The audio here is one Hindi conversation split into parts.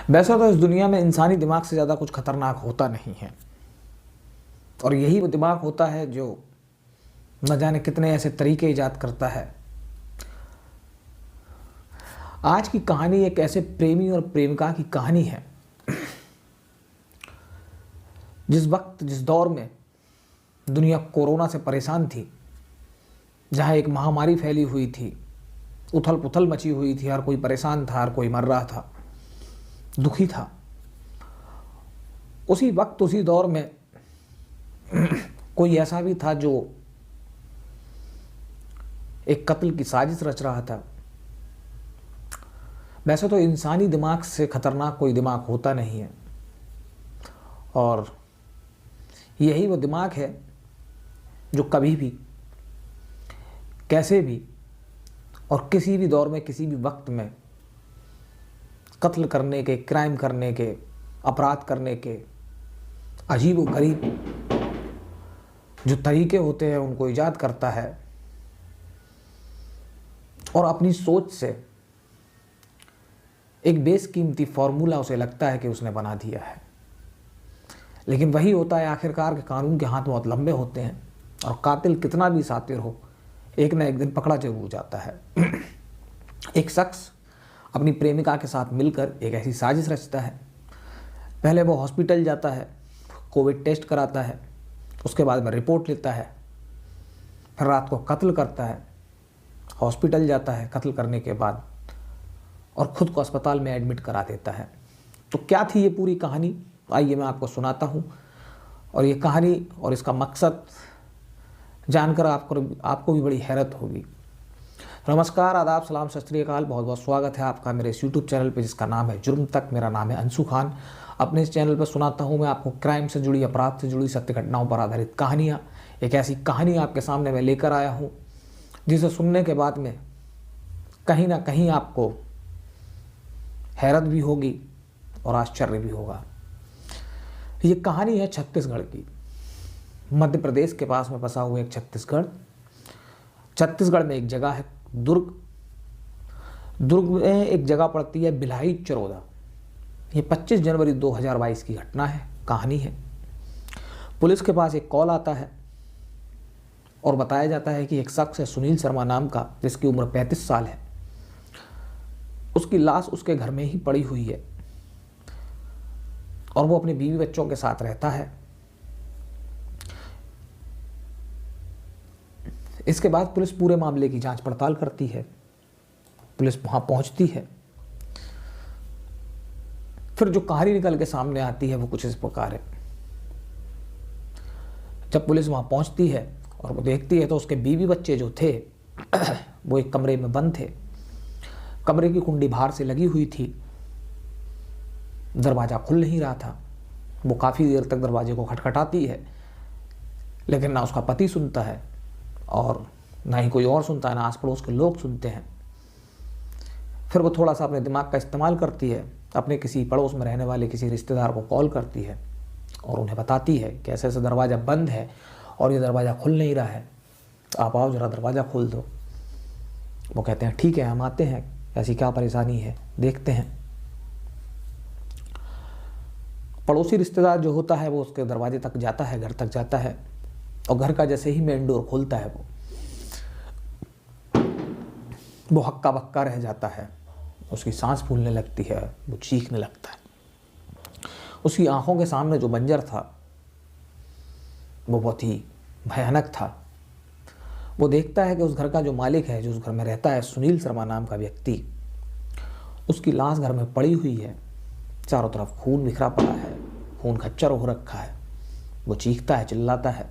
वैसे तो इस दुनिया में इंसानी दिमाग से ज़्यादा कुछ खतरनाक होता नहीं है, और यही वो दिमाग होता है जो न जाने कितने ऐसे तरीके ईजाद करता है। आज की कहानी एक ऐसे प्रेमी और प्रेमिका की कहानी है। जिस वक्त, जिस दौर में दुनिया कोरोना से परेशान थी, जहाँ एक महामारी फैली हुई थी, उथल पुथल मची हुई थी, हर कोई परेशान था, हर कोई मर रहा था, दुखी था, उसी वक्त, उसी दौर में कोई ऐसा भी था जो एक कत्ल की साजिश रच रहा था। वैसे तो इंसानी दिमाग से खतरनाक कोई दिमाग होता नहीं है, और यही वो दिमाग है जो कभी भी, कैसे भी और किसी भी दौर में, किसी भी वक्त में कत्ल करने के, क्राइम करने के, अपराध करने के अजीब व गरीब जो तरीके होते हैं उनको ईजाद करता है, और अपनी सोच से एक बेशकीमती फॉर्मूला उसे लगता है कि उसने बना दिया है। लेकिन वही होता है आखिरकार के कानून के हाथ बहुत लंबे होते हैं, और कातिल कितना भी शातिर हो, एक न एक दिन पकड़ा जरूर जाता है। एक शख्स अपनी प्रेमिका के साथ मिलकर एक ऐसी साजिश रचता है। पहले वो हॉस्पिटल जाता है, कोविड टेस्ट कराता है, उसके बाद में रिपोर्ट लेता है, फिर रात को कत्ल करता है, हॉस्पिटल जाता है कत्ल करने के बाद, और ख़ुद को अस्पताल में एडमिट करा देता है। तो क्या थी ये पूरी कहानी, आइए मैं आपको सुनाता हूँ। और ये कहानी और इसका मकसद जानकर आपको भी बड़ी हैरत होगी। नमस्कार, आदाब, सलाम, सत श्री अकाल, बहुत बहुत स्वागत है आपका मेरे इस यूट्यूब चैनल पे जिसका नाम है जुर्म तक। मेरा नाम है अंशु खान। अपने इस चैनल पर सुनाता हूँ मैं आपको क्राइम से जुड़ी, अपराध से जुड़ी, सत्य घटनाओं पर आधारित कहानियाँ। एक ऐसी कहानी आपके सामने मैं लेकर आया हूँ जिसे सुनने के बाद में कहीं ना कहीं आपको हैरत भी होगी और आश्चर्य भी होगा। ये कहानी है छत्तीसगढ़ की, मध्य प्रदेश के पास में बसा हुआ एक छत्तीसगढ़। छत्तीसगढ़ में एक जगह है दुर्ग। दुर्ग में एक जगह पड़ती है भिलाई चरोदा। ये 25 जनवरी 2022 की घटना है, कहानी है। पुलिस के पास एक कॉल आता है और बताया जाता है कि एक शख्स है सुनील शर्मा नाम का, जिसकी उम्र 35 साल है। उसकी लाश उसके घर में ही पड़ी हुई है और वो अपने बीवी बच्चों के साथ रहता है। इसके बाद पुलिस पूरे मामले की जांच पड़ताल करती है। पुलिस वहां पहुंचती है। फिर जो कहानी निकल के सामने आती है वो कुछ इस प्रकार है। जब पुलिस वहां पहुंचती है और वो देखती है तो उसके बीवी बच्चे जो थे वो एक कमरे में बंद थे। कमरे की कुंडी बाहर से लगी हुई थी, दरवाज़ा खुल नहीं रहा था। वो काफ़ी देर तक दरवाजे को खटखटाती है, लेकिन ना उसका पति सुनता है और ना ही कोई और सुनता है, ना आस पड़ोस के लोग सुनते हैं। फिर वो थोड़ा सा अपने दिमाग का इस्तेमाल करती है, अपने किसी पड़ोस में रहने वाले किसी रिश्तेदार को कॉल करती है और उन्हें बताती है कि ऐसे ऐसे दरवाज़ा बंद है और ये दरवाज़ा खुल नहीं रहा है, आप आओ ज़रा दरवाज़ा खोल दो। वो कहते हैं ठीक है, हम आते हैं, ऐसी क्या परेशानी है, देखते हैं। पड़ोसी रिश्तेदार जो होता है वो उसके दरवाजे तक जाता है, घर तक जाता है, और घर का जैसे ही मेन डोर खोलता है वो हक्का बक्का रह जाता है। उसकी सांस फूलने लगती है, वो चीखने लगता है। उसकी आंखों के सामने जो मंजर था वो बहुत ही भयानक था। वो देखता है कि उस घर का जो मालिक है, जो उस घर में रहता है, सुनील शर्मा नाम का व्यक्ति, उसकी लाश घर में पड़ी हुई है। चारों तरफ खून बिखरा पड़ा है, खून खच्चर हो रखा है। वो चीखता है, चिल्लाता है,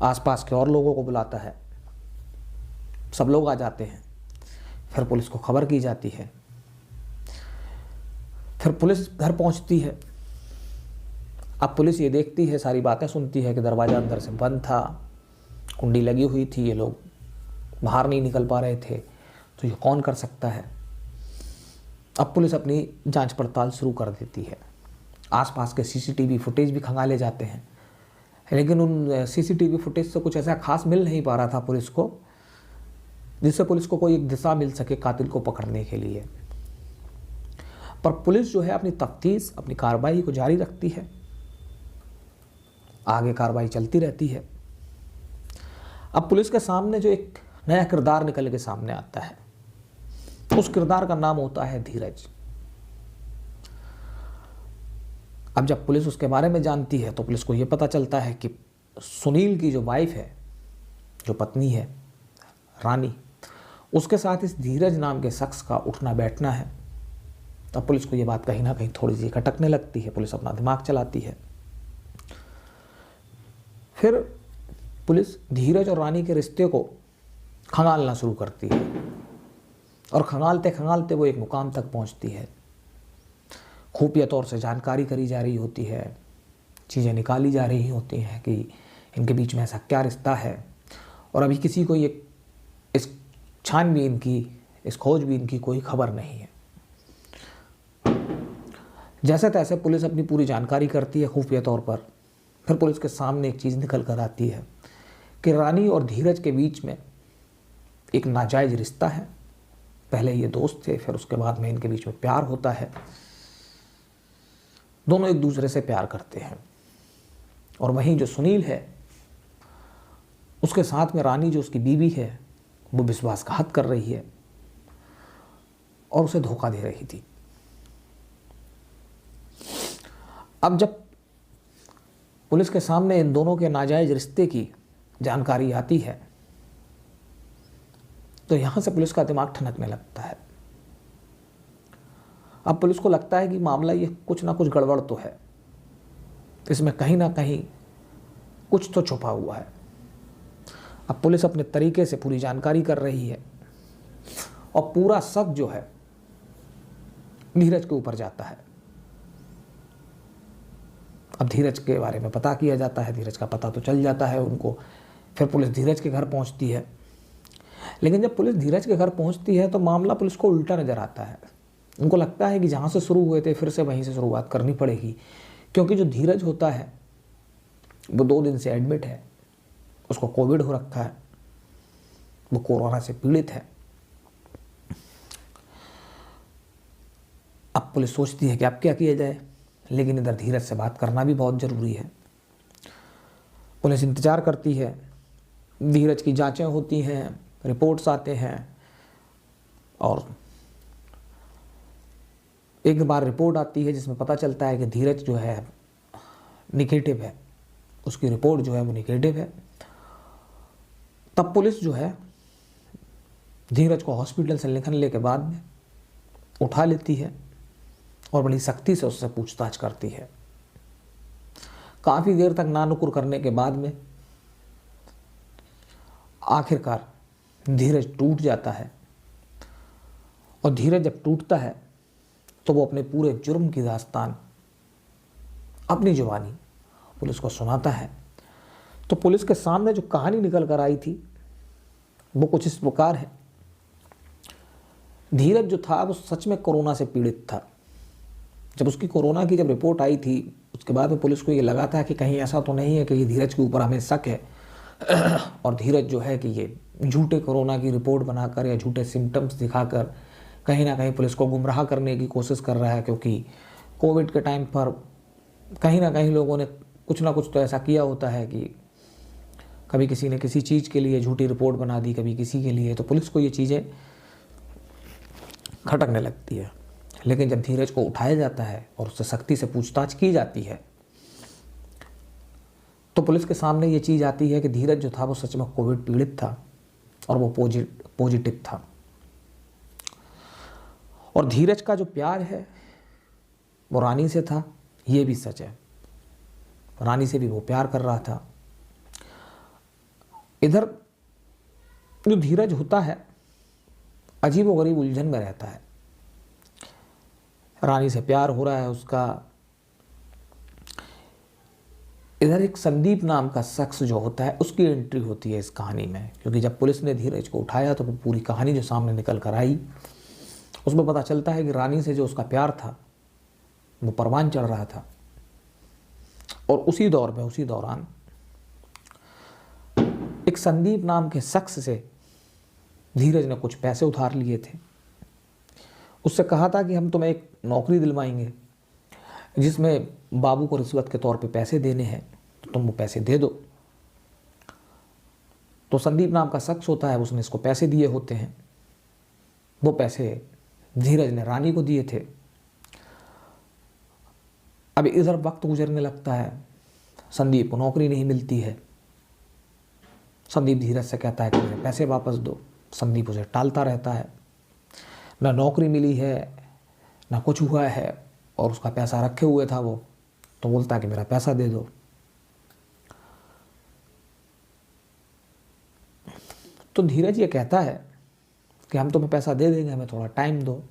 आसपास के और लोगों को बुलाता है। सब लोग आ जाते हैं। फिर पुलिस को खबर की जाती है। फिर पुलिस घर पहुंचती है। अब पुलिस ये देखती है, सारी बातें सुनती है कि दरवाज़ा अंदर से बंद था, कुंडी लगी हुई थी, ये लोग बाहर नहीं निकल पा रहे थे, तो ये कौन कर सकता है। अब पुलिस अपनी जांच पड़ताल शुरू कर देती है। आसपास के सीसीटीवी फुटेज भी खंगाले जाते हैं, लेकिन उन सीसीटीवी फुटेज से कुछ ऐसा खास मिल नहीं पा रहा था पुलिस को, जिससे पुलिस को कोई एक दिशा मिल सके कातिल को पकड़ने के लिए। पर पुलिस जो है अपनी तफ्तीश, अपनी कार्रवाई को जारी रखती है, आगे कार्रवाई चलती रहती है। अब पुलिस के सामने जो एक नया किरदार निकल के सामने आता है, उस किरदार का नाम होता है धीरज। अब जब पुलिस उसके बारे में जानती है तो पुलिस को यह पता चलता है कि सुनील की जो वाइफ है, जो पत्नी है रानी, उसके साथ इस धीरज नाम के शख्स का उठना बैठना है। तब पुलिस को यह बात कहीं ना कहीं थोड़ी सी खटकने लगती है। पुलिस अपना दिमाग चलाती है। फिर पुलिस धीरज और रानी के रिश्ते को खंगालना शुरू करती है और खंगालते खंगालते वो एक मुकाम तक पहुंचती है। खुफिया तौर से जानकारी करी जा रही होती है, चीज़ें निकाली जा रही होती हैं कि इनके बीच में ऐसा क्या रिश्ता है। और अभी किसी को ये इस छानबीन की, इस खोजबीन की कोई खबर नहीं है। जैसे तैसे पुलिस अपनी पूरी जानकारी करती है खुफिया तौर पर। फिर पुलिस के सामने एक चीज़ निकल कर आती है कि रानी और धीरज के बीच में एक नाजायज़ रिश्ता है। पहले ये दोस्त थे, फिर उसके बाद में इनके बीच में प्यार होता है। दोनों एक दूसरे से प्यार करते हैं। और वहीं जो सुनील है, उसके साथ में रानी जो उसकी बीवी है, वो विश्वासघात कर रही है और उसे धोखा दे रही थी। अब जब पुलिस के सामने इन दोनों के नाजायज रिश्ते की जानकारी आती है तो यहां से पुलिस का दिमाग ठनकने लगता है। अब पुलिस को लगता है कि मामला ये कुछ ना कुछ गड़बड़ तो है, इसमें कहीं ना कहीं कुछ तो छुपा हुआ है। अब पुलिस अपने तरीके से पूरी जानकारी कर रही है और पूरा शक जो है धीरज के ऊपर जाता है। अब धीरज के बारे में पता किया जाता है, धीरज का पता तो चल जाता है उनको। फिर पुलिस धीरज के घर पहुंचती है। लेकिन जब पुलिस धीरज के घर पहुंचती है तो मामला पुलिस को उल्टा नज़र आता है। उनको लगता है कि जहाँ से शुरू हुए थे फिर से वहीं से शुरुआत करनी पड़ेगी, क्योंकि जो धीरज होता है वो 2 दिन से एडमिट है, उसको कोविड हो रखा है, वो कोरोना से पीड़ित है। अब पुलिस सोचती है कि अब क्या किया जाए, लेकिन इधर धीरज से बात करना भी बहुत ज़रूरी है। पुलिस इंतज़ार करती है, धीरज की जांचें होती हैं, रिपोर्ट्स आते हैं और एक बार रिपोर्ट आती है जिसमें पता चलता है कि धीरज जो है निगेटिव है, उसकी रिपोर्ट जो है वो निगेटिव है। तब पुलिस जो है धीरज को हॉस्पिटल से निकलने के बाद में उठा लेती है और बड़ी सख्ती से उससे पूछताछ करती है। काफ़ी देर तक नानुकुर करने के बाद में आखिरकार धीरज टूट जाता है। और धीरज जब टूटता है तो वो अपने पूरे जुर्म की दास्तान अपनी जुबानी पुलिस को सुनाता है। तो पुलिस के सामने जो कहानी निकल कर आई थी वो कुछ इस प्रकार है। धीरज जो था वो सच में कोरोना से पीड़ित था। जब उसकी कोरोना की रिपोर्ट आई थी उसके बाद में पुलिस को ये लगा था कि कहीं ऐसा तो नहीं है कि ये धीरज के ऊपर हमें शक है और धीरज जो है कि ये झूठे कोरोना की रिपोर्ट बनाकर या झूठे सिम्टम्स दिखाकर कहीं ना कहीं पुलिस को गुमराह करने की कोशिश कर रहा है। क्योंकि कोविड के टाइम पर कहीं ना कहीं लोगों ने कुछ ना कुछ तो ऐसा किया होता है कि कभी किसी ने किसी चीज़ के लिए झूठी रिपोर्ट बना दी, कभी किसी के लिए, तो पुलिस को ये चीज़ें खटकने लगती है। लेकिन जब धीरज को उठाया जाता है और उससे सख्ती से पूछताछ की जाती है तो पुलिस के सामने ये चीज़ आती है कि धीरज जो था वो सच में कोविड पीड़ित था और वो पॉजिटिव था। और धीरज का जो प्यार है वो रानी से था, ये भी सच है। रानी से भी वो प्यार कर रहा था। इधर जो धीरज होता है अजीबोगरीब उलझन में रहता है। रानी से प्यार हो रहा है उसका। इधर एक संदीप नाम का शख्स जो होता है उसकी एंट्री होती है इस कहानी में, क्योंकि जब पुलिस ने धीरज को उठाया तो वो पूरी कहानी जो सामने निकल कर आई उसमें पता चलता है कि रानी से जो उसका प्यार था वो परवान चढ़ रहा था। और उसी दौर में, उसी दौरान एक संदीप नाम के शख्स से धीरज ने कुछ पैसे उधार लिए थे। उससे कहा था कि हम तुम्हें एक नौकरी दिलवाएंगे जिसमें बाबू को रिश्वत के तौर पे पैसे देने हैं, तो तुम वो पैसे दे दो। तो संदीप नाम का शख्स होता है, उसने इसको पैसे दिए होते हैं। वो पैसे धीरज ने रानी को दिए थे। अब इधर वक्त गुजरने लगता है, संदीप को नौकरी नहीं मिलती है। संदीप धीरज से कहता है कि मुझे पैसे वापस दो। संदीप उसे टालता रहता है, ना नौकरी मिली है ना कुछ हुआ है, और उसका पैसा रखे हुए था वो, तो बोलता है कि मेरा पैसा दे दो। तो धीरज ये कहता है कि हम तुम्हें पैसा दे देंगे, हमें थोड़ा टाइम दो।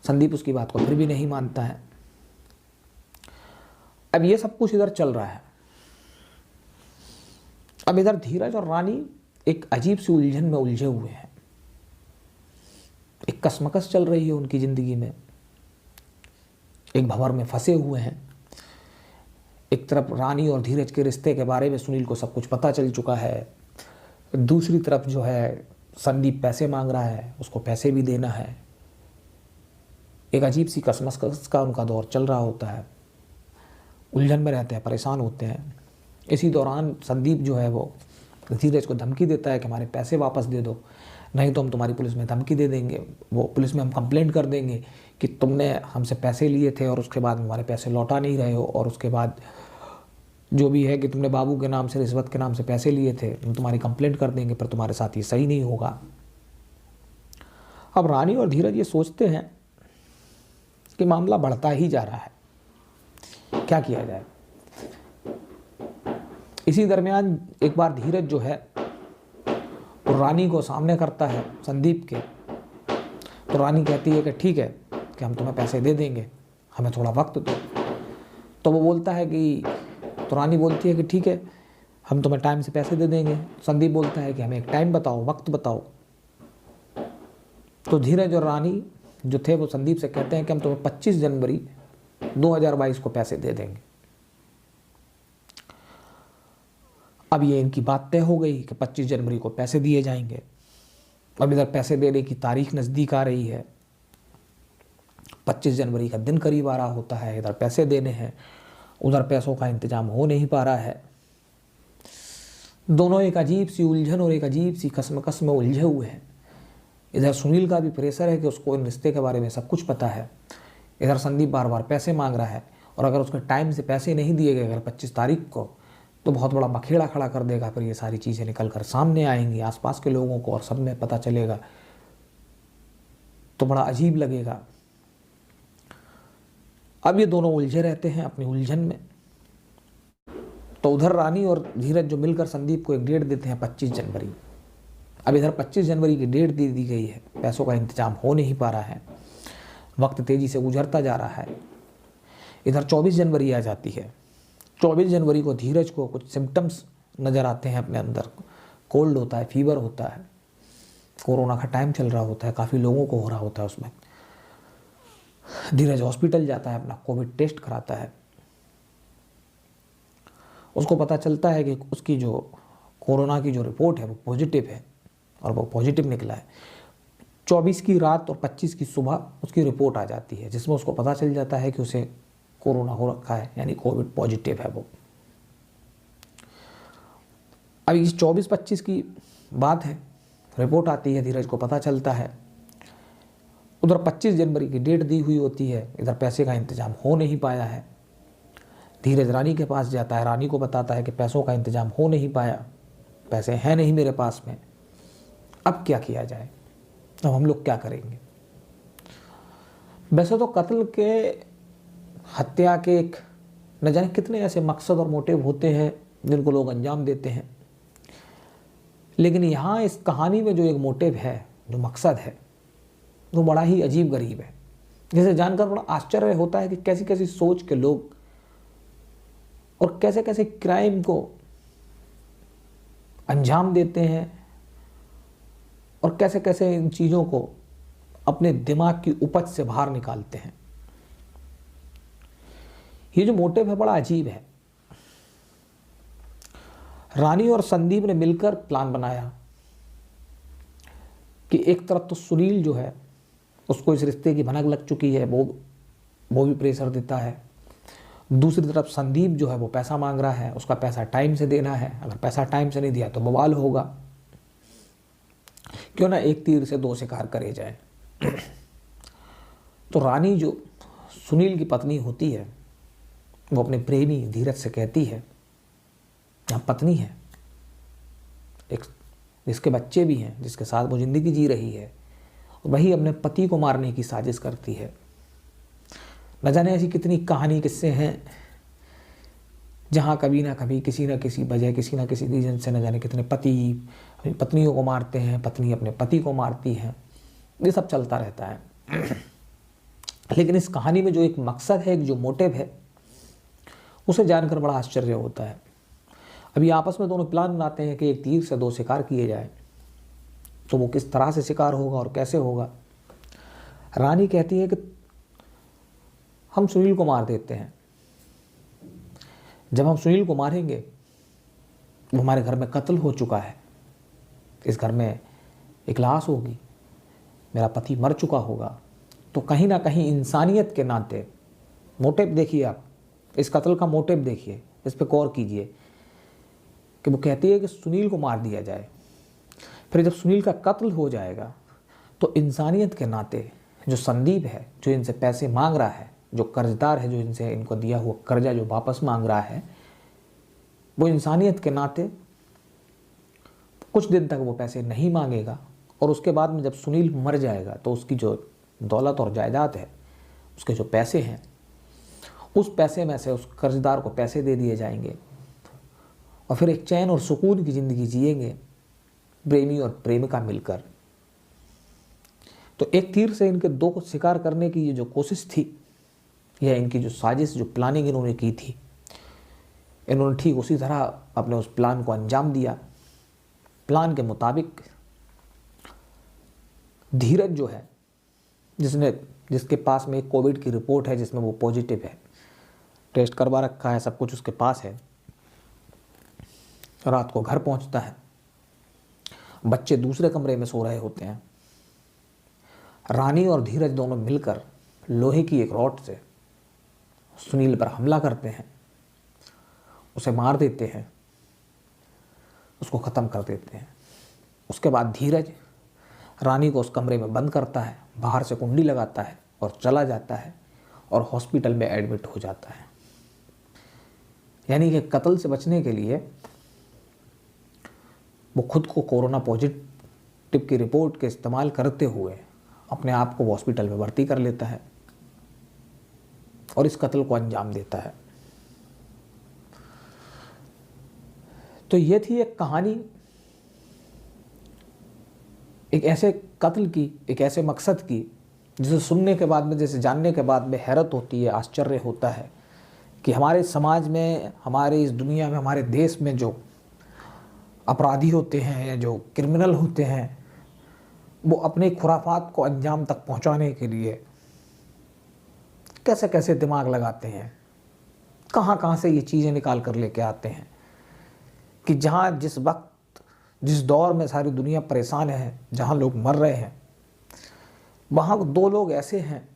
संदीप उसकी बात को फिर भी नहीं मानता है। अब ये सब कुछ इधर चल रहा है। अब इधर धीरज और रानी एक अजीब सी उलझन में उलझे हुए हैं। एक कशमकश चल रही है उनकी जिंदगी में, एक भंवर में फंसे हुए हैं। एक तरफ रानी और धीरज के रिश्ते के बारे में सुनील को सब कुछ पता चल चुका है, दूसरी तरफ जो है संदीप पैसे मांग रहा है, उसको पैसे भी देना है। एक अजीब सी कशमकश का उनका दौर चल रहा होता है, उलझन में रहते हैं, परेशान होते हैं। इसी दौरान संदीप जो है वो धीरज को धमकी देता है कि हमारे पैसे वापस दे दो, नहीं तो हम तुम्हारी पुलिस में धमकी दे देंगे, वो पुलिस में हम कंप्लेंट कर देंगे कि तुमने हमसे पैसे लिए थे और उसके बाद हमारे पैसे लौटा नहीं रहे हो, और उसके बाद जो भी है कि तुमने बाबू के नाम से, रिश्वत के नाम से पैसे लिए थे, हम तुम्हारी कंप्लेंट कर देंगे, पर तुम्हारे साथ ये सही नहीं होगा। अब रानी और धीरज ये सोचते हैं कि मामला बढ़ता ही जा रहा है, क्या किया जाए। इसी दरमियान एक बार धीरज जो है वो रानी को सामने करता है संदीप के। तो रानी कहती है कि ठीक है कि हम तुम्हें पैसे दे देंगे, हमें थोड़ा वक्त दो। तो वो बोलता है कि, तो रानी बोलती है कि ठीक है हम तुम्हें टाइम से पैसे दे देंगे। संदीप बोलता है कि हमें एक टाइम बताओ, वक्त बताओ। तो धीरज और रानी जो थे वो संदीप से कहते हैं कि हम तुम्हें 25 जनवरी 2022 को पैसे दे देंगे। अब ये इनकी बात तय हो गई कि 25 जनवरी को पैसे दिए जाएंगे। अब इधर पैसे देने की तारीख नज़दीक आ रही है, 25 जनवरी का दिन करीब आ रहा होता है, इधर पैसे देने हैं, उधर पैसों का इंतजाम हो नहीं पा रहा है। दोनों एक अजीब सी उलझन और एक अजीब सी कशमकश में उलझे हुए हैं। इधर सुनील का भी प्रेशर है कि उसको इन रिश्ते के बारे में सब कुछ पता है, इधर संदीप बार बार पैसे मांग रहा है, और अगर उसके टाइम से पैसे नहीं दिए गए अगर 25 तारीख को, तो बहुत बड़ा बखेड़ा खड़ा कर देगा। फिर ये सारी चीज़ें निकल कर सामने आएंगी आसपास के लोगों को, और सब में पता चलेगा तो बड़ा अजीब लगेगा। अब ये दोनों उलझे रहते हैं अपनी उलझन में। तो उधर रानी और धीरज जो मिलकर संदीप को एक डेट देते हैं 25 जनवरी। अब इधर 25 जनवरी की डेट दे दी गई है, पैसों का इंतजाम हो नहीं पा रहा है, वक्त तेज़ी से गुजरता जा रहा है। इधर 24 जनवरी आ जाती है। 24 जनवरी को धीरज को कुछ सिम्टम्स नज़र आते हैं अपने अंदर, कोल्ड होता है, फीवर होता है, कोरोना का टाइम चल रहा होता है, काफ़ी लोगों को हो रहा होता है उसमें। धीरज हॉस्पिटल जाता है, अपना कोविड टेस्ट कराता है। उसको पता चलता है कि उसकी जो कोरोना की जो रिपोर्ट है वो पॉजिटिव है, और वो पॉजिटिव निकला है। 24 की रात और 25 की सुबह उसकी रिपोर्ट आ जाती है, जिसमें उसको पता चल जाता है कि उसे कोरोना हो रखा है, यानी कोविड पॉजिटिव है वो। अब इस 24-25 की बात है, रिपोर्ट आती है, धीरज को पता चलता है। उधर 25 जनवरी की डेट दी हुई होती है, इधर पैसे का इंतजाम हो नहीं पाया है। धीरज रानी के पास जाता है, रानी को बताता है कि पैसों का इंतजाम हो नहीं पाया, पैसे हैं नहीं मेरे पास में, अब क्या किया जाए, अब हम लोग क्या करेंगे। वैसे तो कत्ल के, हत्या के एक न जाने कितने ऐसे मकसद और मोटिव होते हैं जिनको लोग अंजाम देते हैं, लेकिन यहाँ इस कहानी में जो एक मोटिव है, जो मकसद है, वो बड़ा ही अजीब गरीब है। जिसे जानकर बड़ा आश्चर्य होता है कि कैसी कैसी सोच के लोग और कैसे कैसे क्राइम को अंजाम देते हैं, और कैसे कैसे इन चीज़ों को अपने दिमाग की उपज से बाहर निकालते हैं। ये जो मोटिव है बड़ा अजीब है। रानी और संदीप ने मिलकर प्लान बनाया कि एक तरफ तो सुनील जो है उसको इस रिश्ते की भनक लग चुकी है, वो भी प्रेशर देता है। दूसरी तरफ संदीप जो है वो पैसा मांग रहा है, उसका पैसा टाइम से देना है, अगर पैसा टाइम से नहीं दिया तो बवाल होगा। क्यों ना एक तीर से दो शिकार करे जाए। तो रानी जो सुनील की पत्नी होती है वो अपने प्रेमी धीरज से कहती है, यहाँ पत्नी है एक, जिसके बच्चे भी हैं, जिसके साथ वो जिंदगी जी रही है, वही अपने पति को मारने की साजिश करती है। न जाने ऐसी कितनी कहानी किस्से हैं जहाँ कभी ना कभी किसी न किसी वजह, किसी न किसी रीजन से न जाने कितने पति अपनी पत्नियों को मारते हैं, पत्नी अपने पति को मारती है, ये सब चलता रहता है। लेकिन इस कहानी में जो एक मकसद है, एक जो मोटिव है, उसे जानकर बड़ा आश्चर्य होता है। अभी आपस में दोनों प्लान बनाते हैं कि एक तीर से दो शिकार किए जाए, तो वो किस तरह से शिकार होगा और कैसे होगा। रानी कहती है कि हम सुनील को मार देते हैं। जब हम सुनील को मारेंगे, वो हमारे घर में कत्ल हो चुका है, इस घर में एक लाश होगी, मेरा पति मर चुका होगा, तो कहीं ना कहीं इंसानियत के नाते, मोटिव देखिए आप, इस कत्ल का मोटिव देखिए, इस पे गौर कीजिए कि वो कहती है कि सुनील को मार दिया जाए। फिर जब सुनील का कत्ल हो जाएगा तो इंसानियत के नाते जो संदीप है, जो इनसे पैसे मांग रहा है, जो कर्जदार है, जो इनसे इनको दिया हुआ कर्जा जो वापस मांग रहा है, वो इंसानियत के नाते कुछ दिन तक वो पैसे नहीं मांगेगा, और उसके बाद में जब सुनील मर जाएगा तो उसकी जो दौलत और जायदाद है, उसके जो पैसे हैं, उस पैसे में से उस कर्जदार को पैसे दे दिए जाएंगे और फिर एक चैन और सुकून की ज़िंदगी जिएंगे प्रेमी और प्रेमिका मिलकर। तो एक तीर से इनके दो को शिकार करने की ये जो कोशिश थी, यह इनकी जो साजिश, जो प्लानिंग इन्होंने की थी, इन्होंने ठीक उसी तरह अपने उस प्लान को अंजाम दिया। प्लान के मुताबिक धीरज जो है, जिसके पास में एक कोविड की रिपोर्ट है जिसमें वो पॉजिटिव है, टेस्ट करवा रखा है, सब कुछ उसके पास है, रात को घर पहुंचता है, बच्चे दूसरे कमरे में सो रहे होते हैं। रानी और धीरज दोनों मिलकर लोहे की एक रॉड से सुनील पर हमला करते हैं, उसे मार देते हैं, उसको ख़त्म कर देते हैं। उसके बाद धीरज रानी को उस कमरे में बंद करता है, बाहर से कुंडी लगाता है और चला जाता है और हॉस्पिटल में एडमिट हो जाता है। यानी कि कत्ल से बचने के लिए वो खुद को कोरोना पॉजिटिव की रिपोर्ट के इस्तेमाल करते हुए अपने आप को हॉस्पिटल में भर्ती कर लेता है और इस कत्ल को अंजाम देता है। तो ये थी एक कहानी, एक ऐसे कत्ल की, एक ऐसे मकसद की, जिसे सुनने के बाद में, जैसे जानने के बाद में हैरत होती है, आश्चर्य होता है कि हमारे समाज में, हमारे इस दुनिया में, हमारे देश में जो अपराधी होते हैं या जो क्रिमिनल होते हैं, वो अपने खुराफात को अंजाम तक पहुंचाने के लिए कैसे कैसे दिमाग लगाते हैं, कहाँ कहाँ से ये चीज़ें निकाल कर लेके आते हैं कि जहाँ जिस वक्त, जिस दौर में सारी दुनिया परेशान है, जहाँ लोग मर रहे हैं, वहाँ दो लोग ऐसे हैं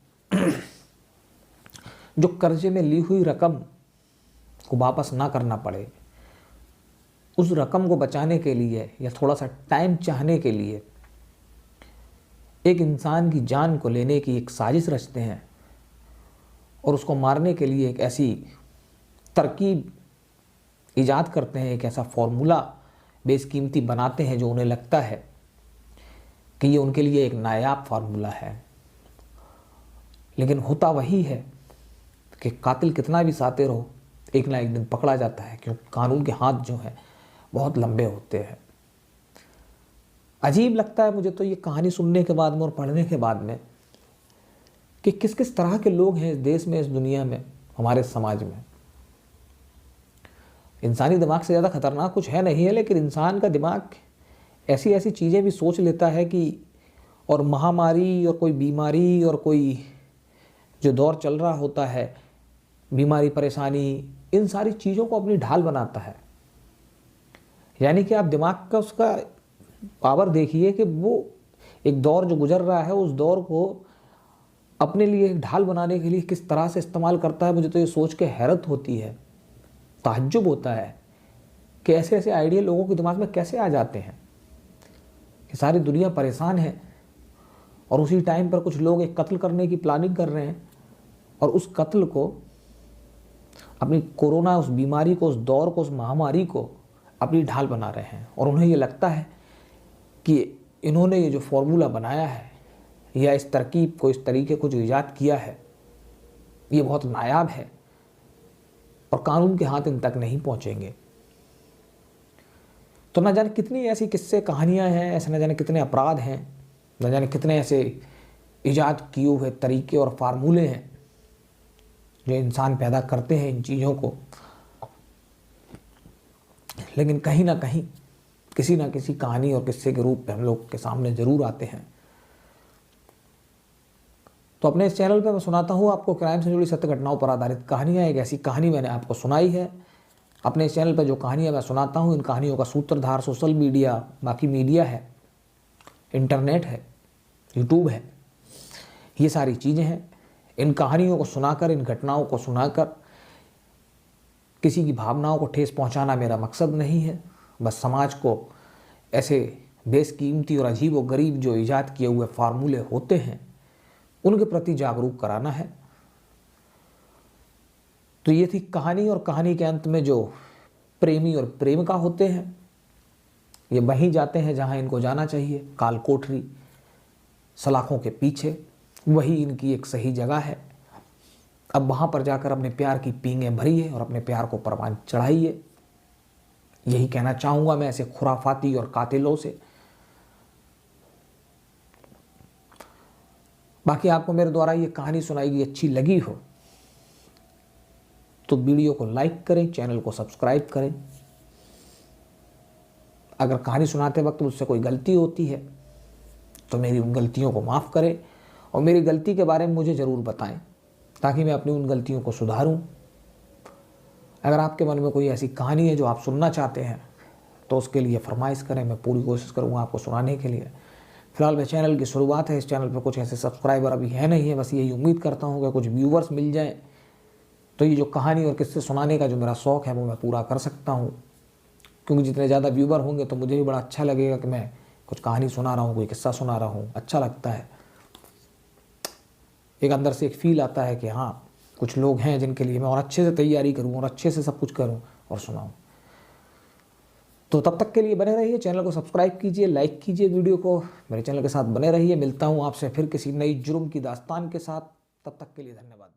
जो कर्जे में ली हुई रकम को वापस ना करना पड़े, उस रकम को बचाने के लिए या थोड़ा सा टाइम चाहने के लिए एक इंसान की जान को लेने की एक साजिश रचते हैं और उसको मारने के लिए एक ऐसी तरकीब ईजाद करते हैं, एक ऐसा फॉर्मूला बेशकीमती बनाते हैं जो उन्हें लगता है कि ये उनके लिए एक नायाब फार्मूला है। लेकिन होता वही है कि कातिल कितना भी सातिर हो, एक ना एक दिन पकड़ा जाता है, क्योंकि कानून के हाथ जो हैं बहुत लंबे होते हैं। अजीब लगता है मुझे तो ये कहानी सुनने के बाद में और पढ़ने के बाद में कि किस किस तरह के लोग हैं इस देश में, इस दुनिया में, हमारे समाज में। इंसानी दिमाग से ज़्यादा खतरनाक कुछ है नहीं है, लेकिन इंसान का दिमाग ऐसी ऐसी चीज़ें भी सोच लेता है कि, और महामारी और कोई बीमारी और कोई जो दौर चल रहा होता है, बीमारी, परेशानी, इन सारी चीज़ों को अपनी ढाल बनाता है। यानी कि आप दिमाग का उसका पावर देखिए कि वो एक दौर जो गुजर रहा है उस दौर को अपने लिए एक ढाल बनाने के लिए किस तरह से इस्तेमाल करता है, मुझे तो ये सोच के हैरत होती है, ताज्जुब होता है कि ऐसे ऐसे आइडिया लोगों के दिमाग में कैसे आ जाते हैं कि सारी दुनिया परेशान है और उसी टाइम पर कुछ लोग एक कत्ल करने की प्लानिंग कर रहे हैं और उस कत्ल को, अपनी कोरोना उस बीमारी को, उस दौर को, उस महामारी को अपनी ढाल बना रहे हैं। और उन्हें ये लगता है कि इन्होंने ये जो फॉर्मूला बनाया है या इस तरकीब को, इस तरीके को जो ईजाद किया है, ये बहुत नायाब है और कानून के हाथ इन तक नहीं पहुंचेंगे। तो न जाने कितनी ऐसी किस्से कहानियां हैं, ऐसे न जाने कितने अपराध हैं, न जाने कितने ऐसे ईजाद किए हुए तरीके और फार्मूले हैं जो इंसान पैदा करते हैं इन चीज़ों को, लेकिन कहीं ना कहीं किसी ना किसी कहानी और किस्से के रूप में हम लोग के सामने ज़रूर आते हैं। तो अपने इस चैनल पे मैं सुनाता हूँ आपको क्राइम से जुड़ी सत्य घटनाओं पर आधारित कहानियाँ। एक ऐसी कहानी मैंने आपको सुनाई है। अपने इस चैनल पर जो कहानियाँ मैं सुनाता हूँ, इन कहानियों का सूत्रधार सोशल मीडिया, बाकी मीडिया है, इंटरनेट है, यूट्यूब है, ये सारी चीज़ें हैं। इन कहानियों को सुनाकर, इन घटनाओं को सुनाकर किसी की भावनाओं को ठेस पहुंचाना मेरा मकसद नहीं है। बस समाज को ऐसे बेशकीमती और अजीब व गरीब जो ईजाद किए हुए फार्मूले होते हैं उनके प्रति जागरूक कराना है। तो ये थी कहानी, और कहानी के अंत में जो प्रेमी और प्रेमिका होते हैं ये वहीं जाते हैं जहां इनको जाना चाहिए, काल कोठरी, सलाखों के पीछे, वही इनकी एक सही जगह है। अब वहां पर जाकर अपने प्यार की पींगें भरिए और अपने प्यार को परवान चढ़ाइए। यही कहना चाहूंगा मैं ऐसे खुराफाती और कातिलों से। बाकी आपको मेरे द्वारा ये कहानी सुनाई गई अच्छी लगी हो तो वीडियो को लाइक करें, चैनल को सब्सक्राइब करें। अगर कहानी सुनाते वक्त मुझसे कोई गलती होती है तो मेरी उन गलतियों को माफ़ करें और मेरी गलती के बारे में मुझे ज़रूर बताएं ताकि मैं अपनी उन गलतियों को सुधारूं। अगर आपके मन में कोई ऐसी कहानी है जो आप सुनना चाहते हैं तो उसके लिए फरमाइश करें, मैं पूरी कोशिश करूंगा आपको सुनाने के लिए। फिलहाल मेरे चैनल की शुरुआत है, इस चैनल पर कुछ ऐसे सब्सक्राइबर अभी है नहीं है, बस यही उम्मीद करता हूँ कि कुछ व्यूवर्स मिल जाएं तो ये जो कहानी और किस्से सुनाने का जो मेरा शौक़ है वो मैं पूरा कर सकता हूँ। क्योंकि जितने ज़्यादा व्यूवर होंगे तो मुझे भी बड़ा अच्छा लगेगा कि मैं कुछ कहानी सुना रहा हूँ, कोई किस्सा सुना रहा हूँ, अच्छा लगता है। एक अंदर से एक फील आता है कि हाँ कुछ लोग हैं जिनके लिए मैं और अच्छे से तैयारी करूँ और अच्छे से सब कुछ करूँ और सुनाऊँ। तो तब तक के लिए बने रहिए, चैनल को सब्सक्राइब कीजिए, लाइक कीजिए वीडियो को, मेरे चैनल के साथ बने रहिए। मिलता हूँ आपसे फिर किसी नई जुर्म की दास्तान के साथ। तब तक के लिए धन्यवाद।